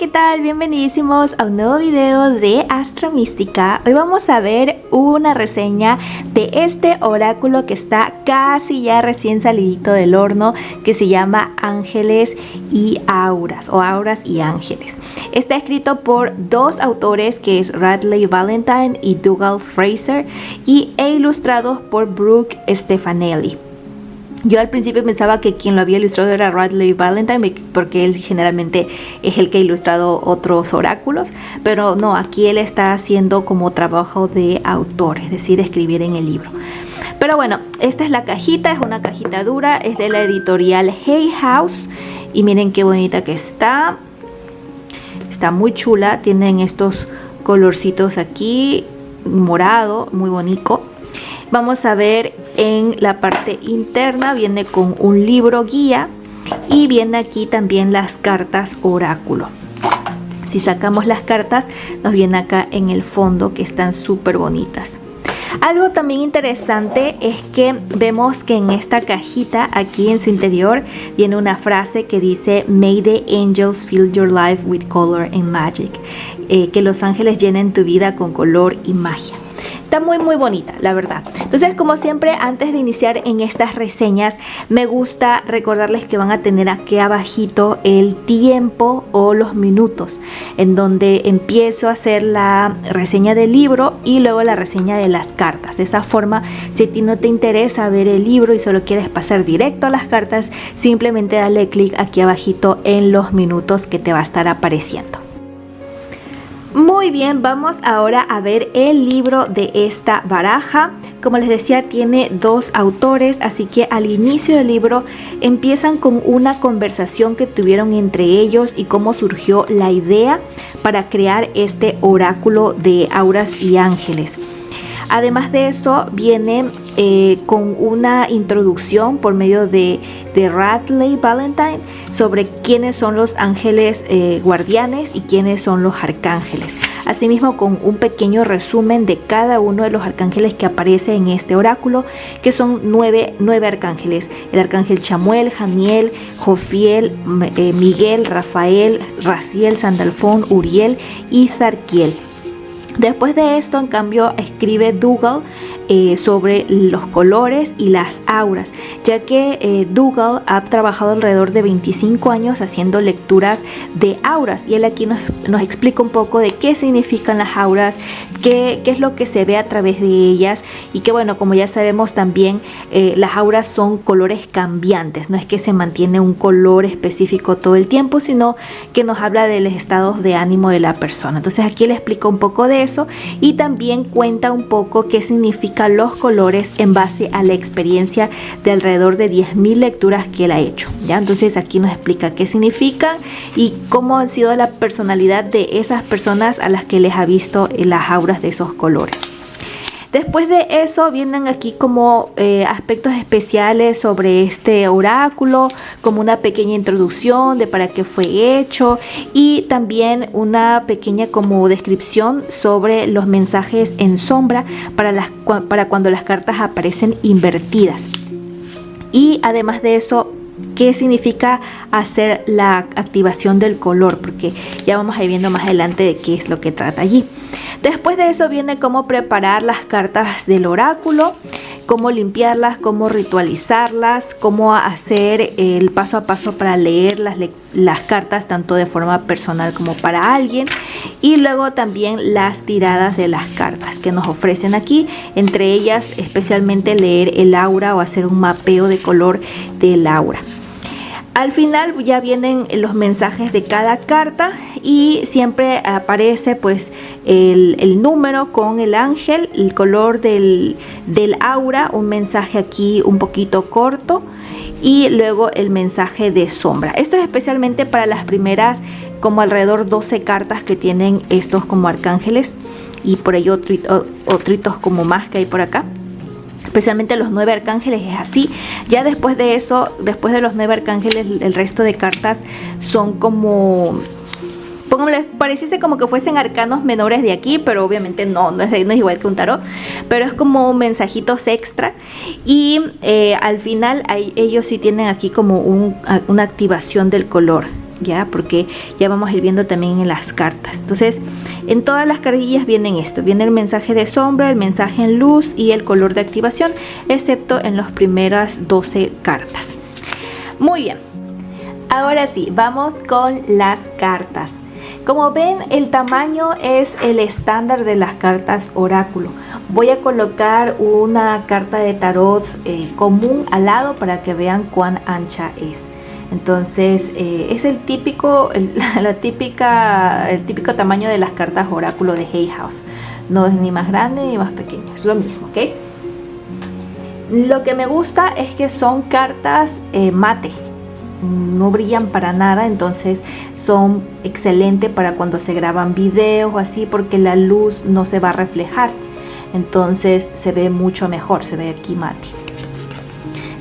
¿qué tal? Bienvenidísimos a un nuevo video de Astromística. Hoy vamos a ver una reseña de este oráculo que está casi ya recién salidito del horno, que se llama Ángeles y Auras, o Auras y Ángeles. Está escrito por dos autores, que es Radley Valentine y Dougal Fraser, e ilustrados por Brooke Stefanelli. Yo al principio pensaba que quien lo había ilustrado era Radley Valentine, porque él generalmente es el que ha ilustrado otros oráculos, pero no, aquí él está haciendo como trabajo de autor, es decir, escribir en el libro. Pero bueno, esta es la cajita, es una cajita dura, es de la editorial Hay House y miren qué bonita que está muy chula, tienen estos colorcitos aquí, morado, muy bonito. Vamos a ver en la parte interna, viene con un libro guía y viene aquí también las cartas oráculo. Si sacamos las cartas, nos viene acá en el fondo, que están súper bonitas. Algo también interesante es que vemos que en esta cajita, aquí en su interior, viene una frase que dice: May the angels fill your life with color and magic. Que los ángeles llenen tu vida con color y magia. Está muy bonita, la verdad. Entonces, como siempre, antes de iniciar en estas reseñas, me gusta recordarles que van a tener aquí abajito el tiempo o los minutos en donde empiezo a hacer la reseña del libro y luego la reseña de las cartas. De esa forma, si a ti no te interesa ver el libro y solo quieres pasar directo a las cartas, simplemente dale clic aquí abajito en los minutos que te va a estar apareciendo. Muy bien, vamos ahora a ver el libro de esta baraja. Como les decía, tiene dos autores, así que al inicio del libro empiezan con una conversación que tuvieron entre ellos y cómo surgió la idea para crear este oráculo de auras y ángeles. Además de eso, viene con una introducción por medio de Radley Valentine sobre quiénes son los ángeles guardianes y quiénes son los arcángeles. Asimismo, con un pequeño resumen de cada uno de los arcángeles que aparece en este oráculo, que son nueve arcángeles: el arcángel Chamuel, Janiel, Jofiel, Miguel, Rafael, Raziel, Sandalfón, Uriel y Zarquiel. Después de esto, en cambio, escribe Dougal sobre los colores y las auras, ya que Dougal ha trabajado alrededor de 25 años haciendo lecturas de auras, y él aquí nos explica un poco de qué significan las auras, qué es lo que se ve a través de ellas, y que bueno, como ya sabemos también, las auras son colores cambiantes, no es que se mantiene un color específico todo el tiempo, sino que nos habla de los estados de ánimo de la persona. Entonces aquí le explica un poco de eso y también cuenta un poco qué significan los colores en base a la experiencia de alrededor de 10.000 lecturas que él ha hecho, ¿ya? Entonces aquí nos explica qué significan y cómo han sido la personalidad de esas personas a las que les ha visto las auras de esos colores. Después de eso vienen aquí como aspectos especiales sobre este oráculo, como una pequeña introducción de para qué fue hecho y también una pequeña como descripción sobre los mensajes en sombra para cuando las cartas aparecen invertidas. Y además de eso, qué significa hacer la activación del color, porque ya vamos a ir viendo más adelante de qué es lo que trata allí. Después de eso viene cómo preparar las cartas del oráculo, cómo limpiarlas, cómo ritualizarlas, cómo hacer el paso a paso para leer las cartas tanto de forma personal como para alguien, y luego también las tiradas de las cartas que nos ofrecen aquí, entre ellas especialmente leer el aura o hacer un mapeo de color del aura. Al final ya vienen los mensajes de cada carta y siempre aparece pues el número con el ángel, el color del aura, un mensaje aquí un poquito corto y luego el mensaje de sombra. Esto es especialmente para las primeras como alrededor 12 cartas que tienen estos como arcángeles, y por ahí otros como más que hay por acá. Especialmente los 9 arcángeles es así. Ya después de eso, después de los 9 arcángeles, el resto de cartas son como pareciese como que fuesen arcanos menores de aquí, pero obviamente no es igual que un tarot, pero es como mensajitos extra. Y al final ellos sí tienen aquí como una activación del color. ya, porque ya vamos a ir viendo también en las cartas. Entonces, en todas las cartillas vienen esto, viene el mensaje de sombra, el mensaje en luz y el color de activación, excepto en las primeras 12 cartas. Muy bien, ahora sí, vamos con las cartas. Como ven, el tamaño es el estándar de las cartas oráculo. Voy a colocar una carta de tarot común al lado para que vean cuán ancha es. Entonces es el típico tamaño de las cartas oráculo de Hay House. No es ni más grande ni más pequeño, es lo mismo, ¿ok? Lo que me gusta es que son cartas mate. No brillan para nada, entonces son excelentes para cuando se graban videos o así, porque la luz no se va a reflejar, entonces se ve mucho mejor, se ve aquí mate.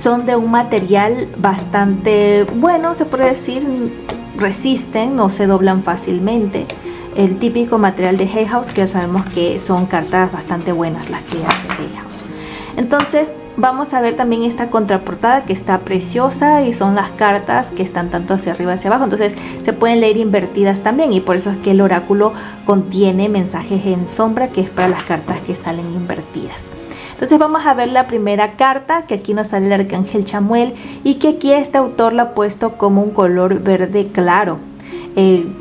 Son de un material bastante bueno, se puede decir, resisten, no se doblan fácilmente. El típico material de Hay House, que ya sabemos que son cartas bastante buenas las que hace Hay House. Entonces vamos a ver también esta contraportada que está preciosa y son las cartas que están tanto hacia arriba hacia abajo, entonces se pueden leer invertidas también, y por eso es que el oráculo contiene mensajes en sombra, que es para las cartas que salen invertidas. Entonces vamos a ver la primera carta, que aquí nos sale el arcángel Chamuel, y que aquí este autor la ha puesto como un color verde claro.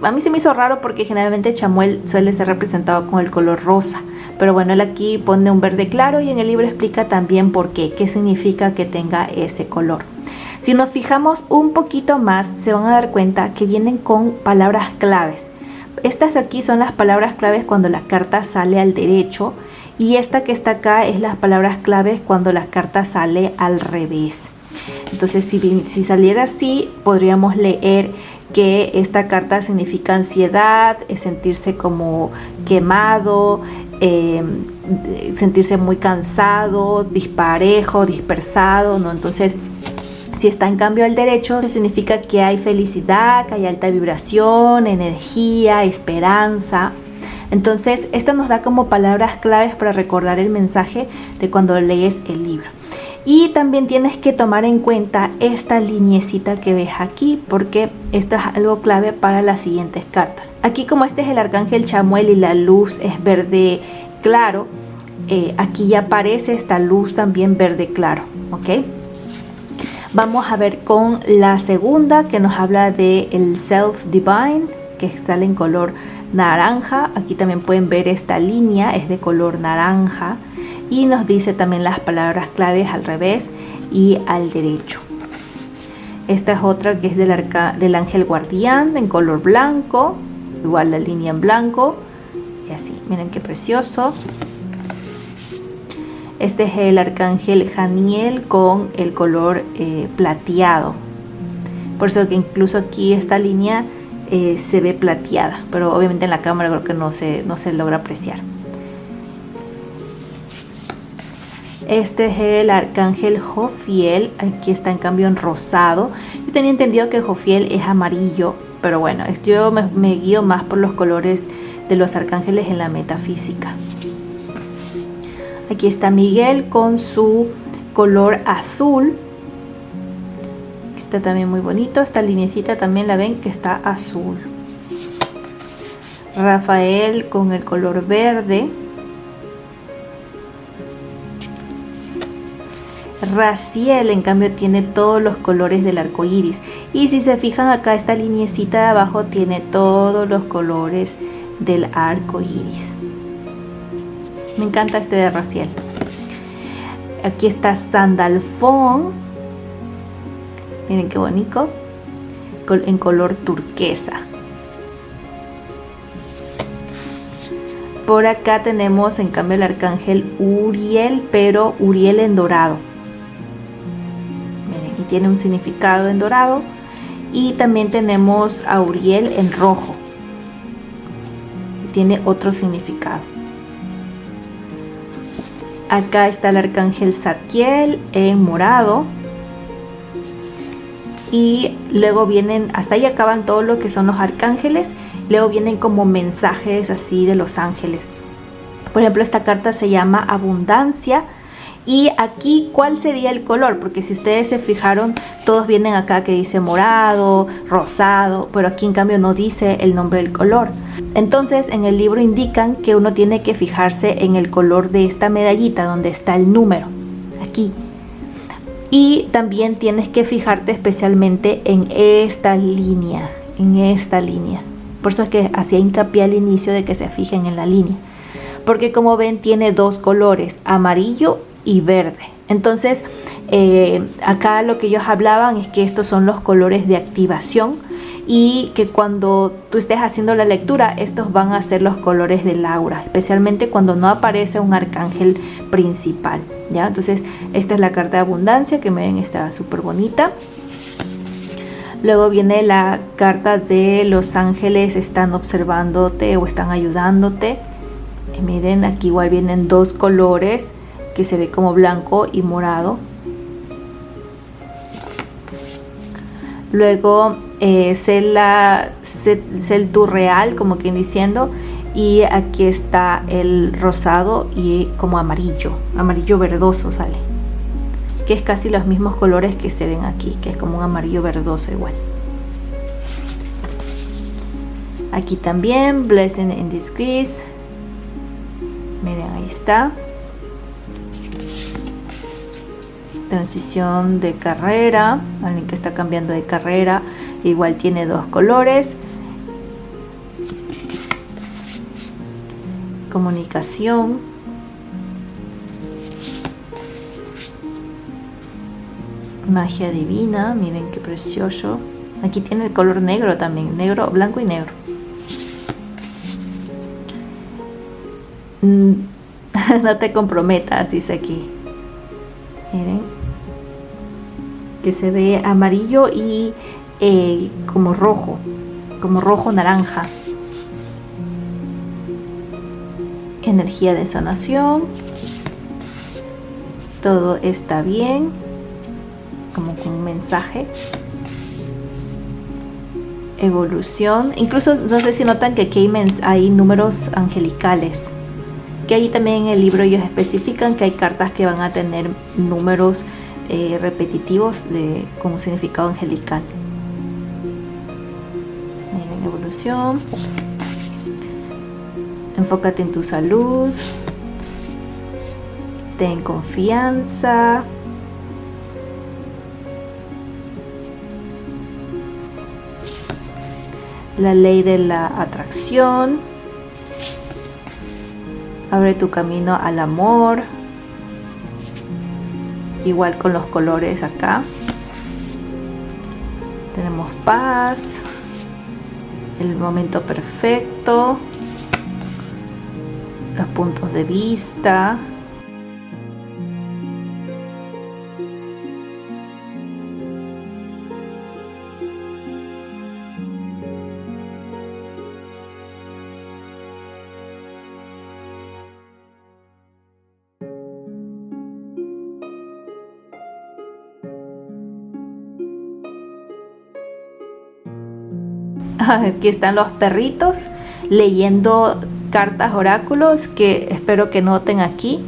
A mí se me hizo raro porque generalmente Chamuel suele ser representado con el color rosa, pero bueno, él aquí pone un verde claro y en el libro explica también por qué significa que tenga ese color. Si nos fijamos un poquito más, se van a dar cuenta que vienen con palabras claves. Estas de aquí son las palabras claves cuando la carta sale al derecho, y esta que está acá es las palabras claves cuando la carta sale al revés. Entonces si saliera así, podríamos leer que esta carta significa ansiedad, sentirse como quemado, sentirse muy cansado, disparejo, dispersado, ¿no? Entonces, si está en cambio al derecho, significa que hay felicidad, que hay alta vibración, energía, esperanza. Entonces, esto nos da como palabras claves para recordar el mensaje de cuando lees el libro. Y también tienes que tomar en cuenta esta lineecita que ves aquí, porque esto es algo clave para las siguientes cartas. Aquí, como este es el arcángel Chamuel y la luz es verde claro, aquí ya aparece esta luz también verde claro, ¿ok? Vamos a ver con la segunda, que nos habla de el Self Divine, que sale en color naranja. Aquí también pueden ver esta línea, es de color naranja. Y nos dice también las palabras claves al revés y al derecho. Esta es otra que es del ángel guardián en color blanco. Igual la línea en blanco. Y así, miren qué precioso. Este es el arcángel Janiel con el color plateado. Por eso que incluso aquí esta línea se ve plateada. Pero obviamente en la cámara creo que no se logra apreciar. Este es el arcángel Jofiel, aquí está en cambio en rosado. Yo tenía entendido que Jofiel es amarillo, pero bueno, yo me guío más por los colores de los arcángeles en la metafísica. Aquí está Miguel con su color azul. Está también muy bonito, esta linecita también la ven que está azul. Rafael con el color verde. Raziel en cambio tiene todos los colores del arco iris, y si se fijan acá esta lineecita de abajo tiene todos los colores del arco iris. Me encanta este de Raziel. Aquí está Sandalfón, miren qué bonito, en color turquesa. Por acá tenemos en cambio el arcángel Uriel, pero Uriel en dorado. Tiene un significado en dorado, y también tenemos a Uriel en rojo, tiene otro significado. Acá está el arcángel Zadkiel en morado, y luego vienen, hasta ahí acaban todo lo que son los arcángeles. Luego vienen como mensajes así de los ángeles. Por ejemplo, esta carta se llama Abundancia, Y aquí, ¿cuál sería el color? Porque si ustedes se fijaron, todos vienen acá que dice morado, rosado, pero aquí en cambio no dice el nombre del color. Entonces en el libro indican que uno tiene que fijarse en el color de esta medallita donde está el número, aquí. Y también tienes que fijarte especialmente en esta línea, Por eso es que hacía hincapié al inicio de que se fijen en la línea. Porque como ven tiene dos colores, amarillo y verde. Entonces acá lo que ellos hablaban es que estos son los colores de activación y que cuando tú estés haciendo la lectura estos van a ser los colores del aura, especialmente cuando no aparece un arcángel principal, ¿ya? Entonces esta es la carta de abundancia que me ven, está súper bonita. Luego viene la carta de los ángeles están observándote o están ayudándote. Y miren, aquí igual vienen dos colores que se ve como blanco y morado. Luego el real, como quien diciendo, y aquí está el rosado y como amarillo verdoso sale, que es casi los mismos colores que se ven aquí, que es como un amarillo verdoso igual. Aquí también blessing in disguise, miren, ahí está. Transición de carrera, alguien que está cambiando de carrera, igual tiene dos colores. Comunicación. Magia divina, miren qué precioso. Aquí tiene el color negro también, negro, blanco y negro. No te comprometas, dice aquí. Miren, que se ve amarillo y como rojo naranja. Energía de sanación, todo está bien, como un mensaje. Evolución, incluso no sé si notan que aquí hay números angelicales, que ahí también en el libro ellos especifican que hay cartas que van a tener números repetitivos con un significado angelical. Miren, evolución. Enfócate en tu salud. Ten confianza. La ley de la atracción. Abre tu camino al amor. Igual con los colores acá. Tenemos paz. El momento perfecto. Los puntos de vista. Aquí están los perritos leyendo cartas oráculos que espero que noten aquí.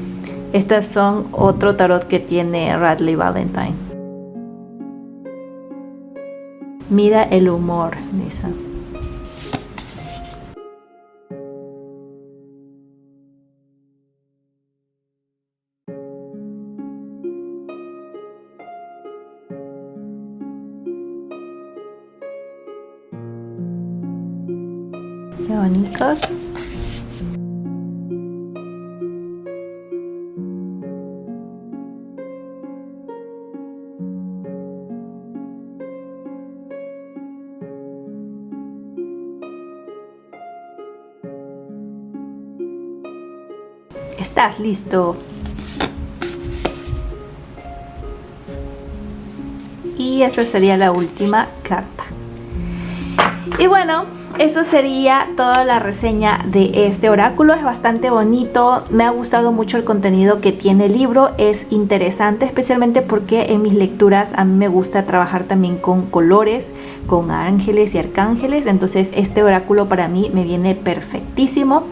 Estas son otro tarot que tiene Radleigh Valentine. Mira el humor, dice. Qué bonitos. ¿Estás listo? Y esa sería la última carta. Y bueno, eso sería toda la reseña de este oráculo. Es bastante bonito, me ha gustado mucho el contenido que tiene el libro, es interesante, especialmente porque en mis lecturas a mí me gusta trabajar también con colores, con ángeles y arcángeles, entonces este oráculo para mí me viene perfectísimo.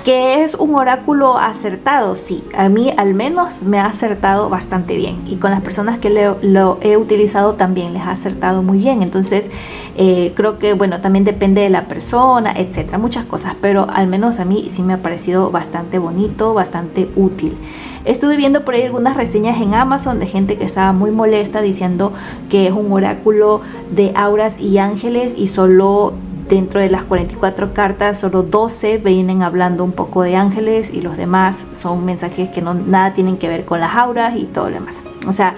Que es un oráculo acertado, sí, a mí al menos me ha acertado bastante bien, y con las personas que lo he utilizado también les ha acertado muy bien. Entonces creo que bueno, también depende de la persona, etcétera, muchas cosas, pero al menos a mí sí me ha parecido bastante bonito, bastante útil. Estuve viendo por ahí algunas reseñas en Amazon de gente que estaba muy molesta diciendo que es un oráculo de auras y ángeles y solo dentro de las 44 cartas solo 12 vienen hablando un poco de ángeles y los demás son mensajes que nada tienen que ver con las auras y todo lo demás. O sea,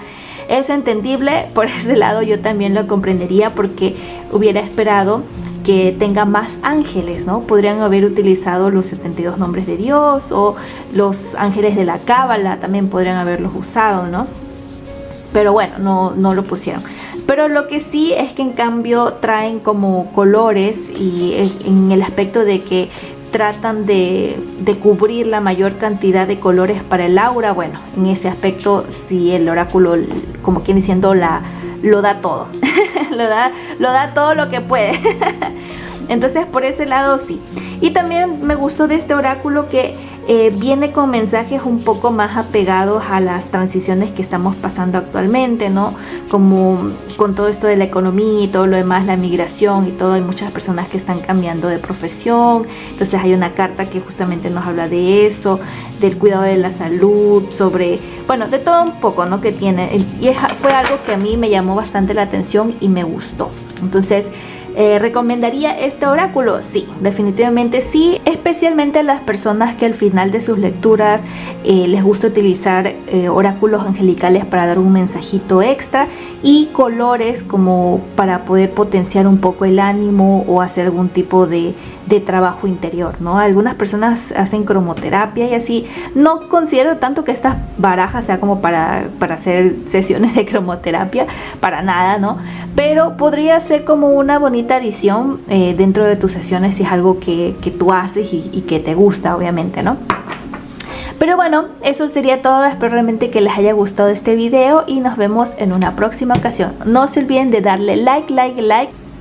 es entendible, por ese lado yo también lo comprendería, porque hubiera esperado que tenga más ángeles, ¿no? Podrían haber utilizado los 72 nombres de Dios o los ángeles de la Cábala, también podrían haberlos usado, ¿no? Pero bueno, no lo pusieron. Pero lo que sí es que en cambio traen como colores, y en el aspecto de que tratan de cubrir la mayor cantidad de colores para el aura. Bueno, en ese aspecto sí el oráculo, como quien diciendo, lo da todo. lo da todo lo que puede. Entonces por ese lado sí. Y también me gustó de este oráculo que viene con mensajes un poco más apegados a las transiciones que estamos pasando actualmente, ¿no? Como con todo esto de la economía y todo lo demás, la migración y todo, hay muchas personas que están cambiando de profesión. Entonces hay una carta que justamente nos habla de eso, del cuidado de la salud, sobre, bueno, de todo un poco, ¿no? Que tiene, y fue algo que a mí me llamó bastante la atención y me gustó. Entonces, ¿recomendaría este oráculo? Sí, definitivamente sí, especialmente a las personas que al final de sus lecturas les gusta utilizar oráculos angelicales para dar un mensajito extra, y colores como para poder potenciar un poco el ánimo o hacer algún tipo de trabajo interior, ¿no? Algunas personas hacen cromoterapia y así. No considero tanto que estas barajas sea como para hacer sesiones de cromoterapia, para nada, ¿no? Pero podría ser como una bonita adición dentro de tus sesiones si es algo que tú haces y que te gusta, obviamente, ¿no? Pero bueno, eso sería todo. Espero realmente que les haya gustado este video y nos vemos en una próxima ocasión. No se olviden de darle like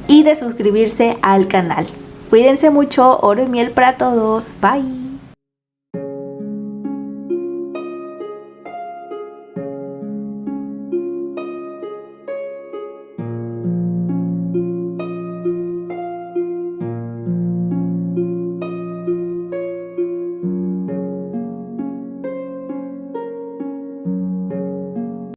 y de suscribirse al canal. Cuídense mucho, oro y miel para todos. Bye.